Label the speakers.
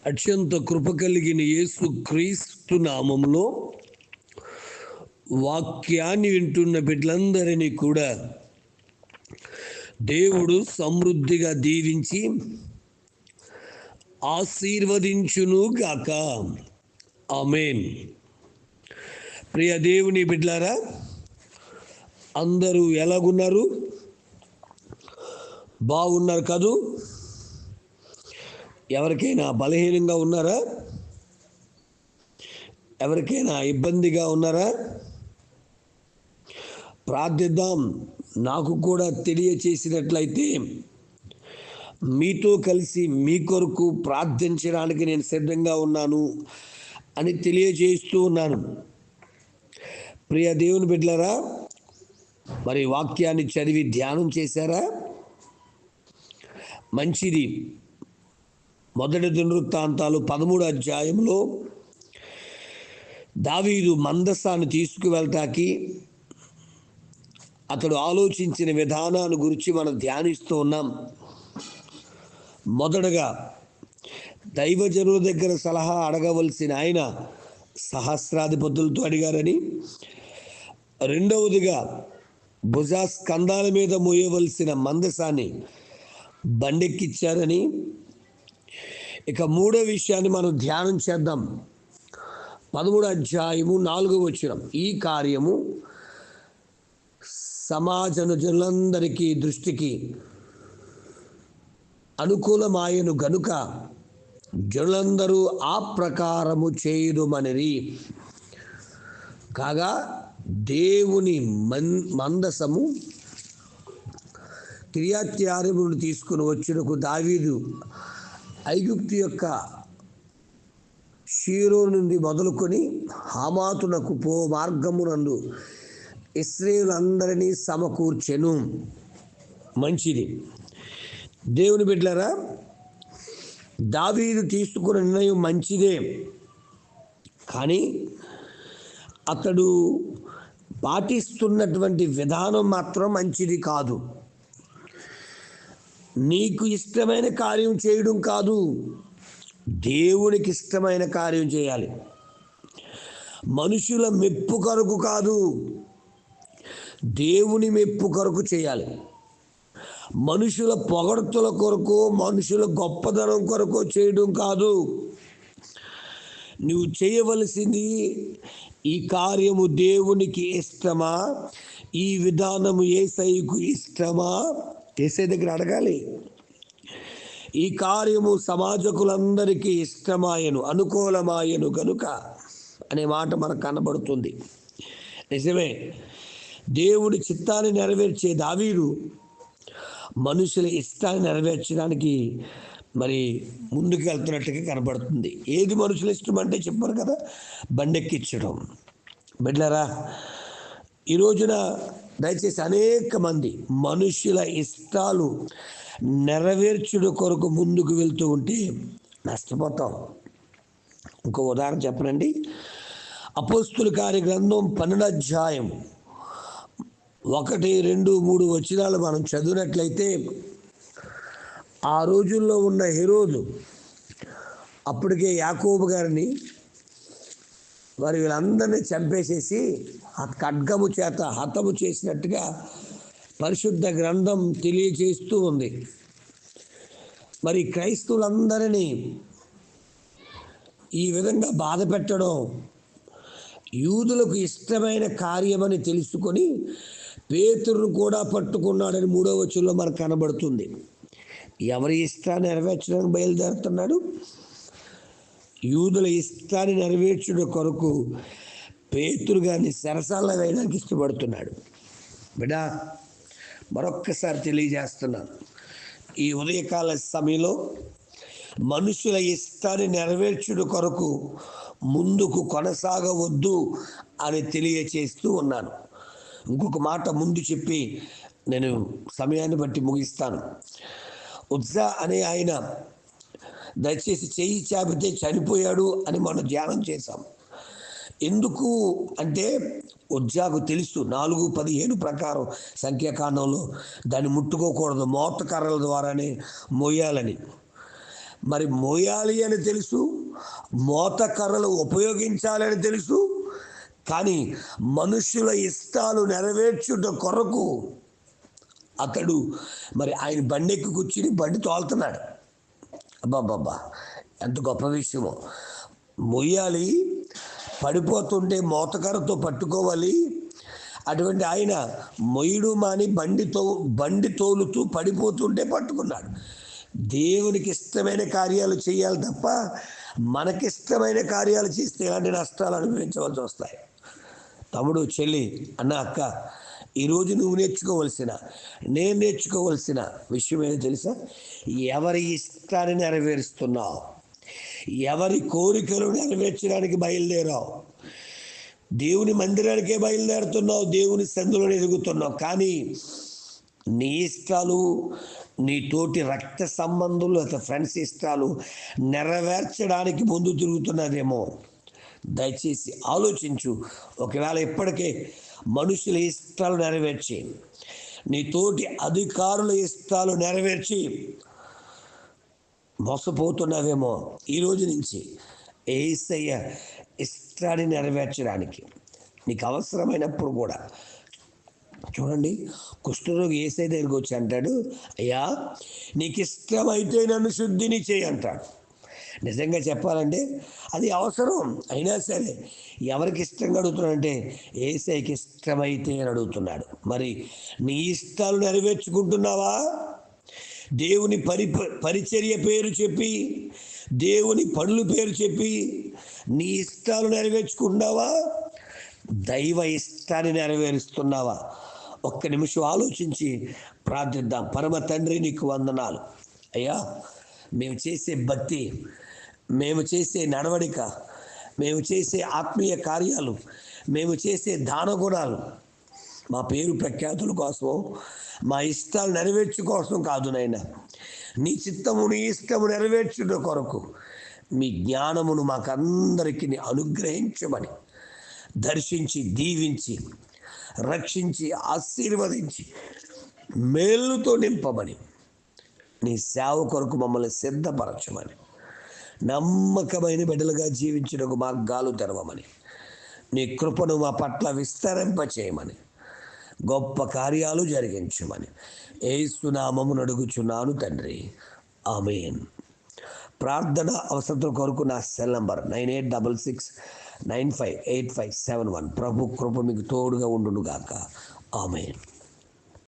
Speaker 1: అత్యంత కృప కలిగిన యేసు క్రీస్తు నామంలో వాక్యాన్ని వింటున్న బిడ్డలందరినీ కూడా దేవుడు సమృద్ధిగా దీవించి ఆశీర్వదించును గాక. ఆమేన్. ప్రియ దేవుని బిడ్డలారా, అందరూ ఎలాగున్నారు? బాగున్నారు కదూ? ఎవరికైనా బలహీనంగా ఉన్నారా? ఎవరికైనా ఇబ్బందిగా ఉన్నారా? ప్రార్థిద్దాం. నాకు కూడా తెలియచేసినట్లయితే మీతో కలిసి మీ కొరకు ప్రార్థించడానికి నేను సిద్ధంగా ఉన్నాను అని తెలియజేస్తూ ఉన్నాను. ప్రియ దేవుని బిడ్డలారా, మరి వాక్యాన్ని చదివి ధ్యానం చేశారా? మంచిది. మొదటి దినవృత్తాంతాలు 13వ అధ్యాయంలో దావీదు మందసాన్ని తీసుకువెళ్ళటానికి అతడు ఆలోచించిన విధానాన్ని గురించి మనం ధ్యానిస్తూ ఉన్నాం. మొదటగా దైవజనుల దగ్గర సలహా అడగవలసిన ఆయన సహస్రాధిపతులతో అడిగారని, రెండవదిగా భుజస్కంధాల మీద మోయవలసిన మందసాన్ని బండెక్కిచ్చారని, ఇక మూడో విషయాన్ని మనం ధ్యానం చేద్దాం. 13వ అధ్యాయము 4వ వచనం. ఈ కార్యము సమాజనులందరికీ దృష్టికి అనుకూలమాయను గనుక జనులందరూ ఆ ప్రకారము చేయుదుమనిరి. కాగా దేవుని మందసము కిర్యత్యారీము నుండి తీసుకుని వచ్చినకు దావీదు ఐగుప్తు యొక్క షీరో నుండి మొదలుకొని హమాతునకు పో మార్గమునందు ఇశ్రాయేలులందరినీ సమకూర్చెను. మంచిది. దేవుని బిడ్డలారా, దావీదు తీసుకున్న నిర్ణయం మంచిదే, కానీ అతడు పాటిస్తున్నటువంటి విధానం మాత్రం మంచిది కాదు. నీకు ఇష్టమైన కార్యం చేయడం కాదు, దేవునికి ఇష్టమైన కార్యం చేయాలి. మనుషుల మెప్పు కొరకు కాదు, దేవుని మెప్పు కొరకు చేయాలి. మనుషుల పొగడ్తల కొరకు, మనుషుల గొప్పదనం కొరకు చేయడం కాదు. నువ్వు చేయవలసింది, ఈ కార్యము దేవునికి ఇష్టమా, ఈ విధానము యేసయ్యకు ఇష్టమా? యేసయ్య దగ్గర అడగాలి. ఈ కార్యము సమాజకులందరికీ ఇష్టమాయను, అనుకూలమాయను గనుక అనే మాట మనకు కనబడుతుంది. నిజమే. దేవుడి చిత్తాన్ని నెరవేర్చే దావీదు మనుషుల ఇష్టాన్ని నెరవేర్చడానికి మరి ముందుకు వెళ్తున్నట్టుగా కనబడుతుంది. ఏది మనుషుల ఇష్టం అంటే చెప్పారు కదా, బండెక్కించడం. బిడ్డలారా, ఈ రోజున దయచేసి అనేక మంది మనుషుల ఇష్టాలు నెరవేర్చుడు కొరకు ముందుకు వెళ్తూ ఉంటే నష్టపోతాం. ఇంకో ఉదాహరణ చెప్పనండి. అపోస్తుల కార్య గ్రంథం 12వ అధ్యాయం 1, 2, 3 వచనాలు మనం చదివినట్లయితే, ఆ రోజుల్లో ఉన్న హెరోదు అప్పటికే యాకోబు గారిని మరి వీళ్ళందరినీ చంపేసేసి ఖడ్గము చేత హతము చేసినట్టుగా పరిశుద్ధ గ్రంథం తెలియజేస్తూ ఉంది. మరి క్రైస్తవులందరినీ ఈ విధంగా బాధ పెట్టడం యూదులకు ఇష్టమైన కార్యమని తెలుసుకొని పేతురును కూడా పట్టుకున్నాడని 3వ వచనంలో మనకు కనబడుతుంది. ఎవరి ఇష్టాన్ని నెరవేర్చడానికి బయలుదేరుతున్నాడు? యూదుల ఇష్టాన్ని నెరవేర్చుట కొరకు పేతురు గారిని చెరసాలలో వేయడానికి ఇష్టపడుతున్నాడు. బిడ్డా, మరొక్కసారి తెలియజేస్తున్నాను, ఈ ఉదయకాల సమయంలో మనుషుల ఇష్టాన్ని నెరవేర్చుట కొరకు ముందుకు కొనసాగవద్దు అని తెలియచేస్తూ ఉన్నాను. ఇంకొక మాట ముందు చెప్పి నేను సమయాన్ని బట్టి ముగిస్తాను. ఉజ్జా అనే ఆయన దయచేసి చెయ్యి చాపితే చనిపోయాడు అని మనం ధ్యానం చేశాం. ఎందుకు అంటే ఉజ్జాకు తెలుసు 4:15 ప్రకారం సంఖ్యాకాండంలో దాన్ని ముట్టుకోకూడదు, మోత కర్రల ద్వారానే మోయాలని. మరి మోయాలి అని తెలుసు, మోతకర్రలు ఉపయోగించాలని తెలుసు, కానీ మనుషుల ఇష్టాలు నెరవేర్చుట కొరకు అతడు మరి ఆయన బండి ఎక్కి కూర్చుని బండి తోలుతున్నాడు. అబ్బాబ్బా, ఎంత గొప్ప విషయమో! మొయ్యాలి, పడిపోతుంటే మోతకర్రతో పట్టుకోవాలి. అటువంటి ఆయన మొయ్యడు మాని బండి తోలుతూ పడిపోతుంటే పట్టుకున్నాడు. దేవునికి ఇష్టమైన కార్యాలు చేయాలి తప్ప మనకిష్టమైన కార్యాలు చేస్తే ఇలాంటి నష్టాలు అనుభవించవలసి వస్తాయి. తమ్ముడు, చెల్లి, అన్న, అక్క, ఈరోజు నువ్వు నేను నేర్చుకోవలసిన విషయం ఏదో తెలుసా? ఎవరి ఇష్టాన్ని నెరవేరుస్తున్నావు, ఎవరి కోరికలు నెరవేర్చడానికి బయలుదేరావు. దేవుని మందిరానికే బయలుదేరుతున్నావు, దేవుని సందులో ఎదుగుతున్నావు, కానీ నీ ఇష్టాలు, నీ తోటి రక్త సంబంధులు లేదా ఫ్రెండ్స్ ఇష్టాలు నెరవేర్చడానికి ముందు తిరుగుతున్నదేమో. దయచేసి ఆలోచించు. ఒకవేళ ఇప్పటికే మనుషుల ఇష్టాలు నెరవేర్చి, నీ తోటి అధికారుల ఇష్టాలు నెరవేర్చి మోసపోతున్నావేమో, ఈరోజు నుంచి యేసయ్య ఇష్టాన్ని నెరవేర్చడానికి నీకు అవసరమైనప్పుడు కూడా చూడండి, కుష్ఠరోగి యేసయ్య దగ్గరికి వచ్చి అంటాడు, అయ్యా నీకు ఇష్టమైతే నన్ను శుద్ధిని చేయి అంటాడు. నిజంగా చెప్పాలంటే అది అవసరం. అయినా సరే ఎవరికి ఇష్టంగా అడుగుతున్నాడంటే యేసయ్యకి ఇష్టమైతే అని అడుగుతున్నాడు. మరి నీ ఇష్టాలు నెరవేర్చుకుంటున్నావా? దేవుని పరిచర్య పేరు చెప్పి, దేవుని పనుల పేరు చెప్పి నీ ఇష్టాలు నెరవేర్చుకుంటున్నావా? దైవ ఇష్టాన్ని నెరవేరుస్తున్నావా? ఒక్క నిమిషం ఆలోచించి ప్రార్థిద్దాం. పరమ తండ్రి, నీకు వందనాలు అయ్యా. మేము చేసే భక్తి, మేము చేసే నడవడిక, మేము చేసే ఆత్మీయ కార్యాలు, మేము చేసే దాన గుణాలు మా పేరు ప్రఖ్యాతుల కోసం, మా ఇష్టాలు నెరవేర్చు కోసం కాదు నాయనా. నీ చిత్తము, నీ ఇష్టము నెరవేర్చుట కొరకు మీ జ్ఞానమును మాకందరికీ అనుగ్రహించమని, దర్శించి, దీవించి, రక్షించి, ఆశీర్వదించి, మేలుతో నింపమని, నీ సేవ కొరకు మమ్మల్ని సిద్ధపరచమని, నమ్మకమైన బిడ్డలుగా జీవించుటకు మార్గాలు తెరవమని, నీ కృపను మా పట్ల విస్తరింపచేయమని, గొప్ప కార్యాలు జరిగించమని యేసు నామమున అడుగుచున్నాను తండ్రి, ఆమేన్. ప్రార్థన అవసరతల కొరకు నా సెల్ నంబర్ 9866958571. ప్రభు కృప మీకు తోడుగా ఉండును గాక. ఆమేన్.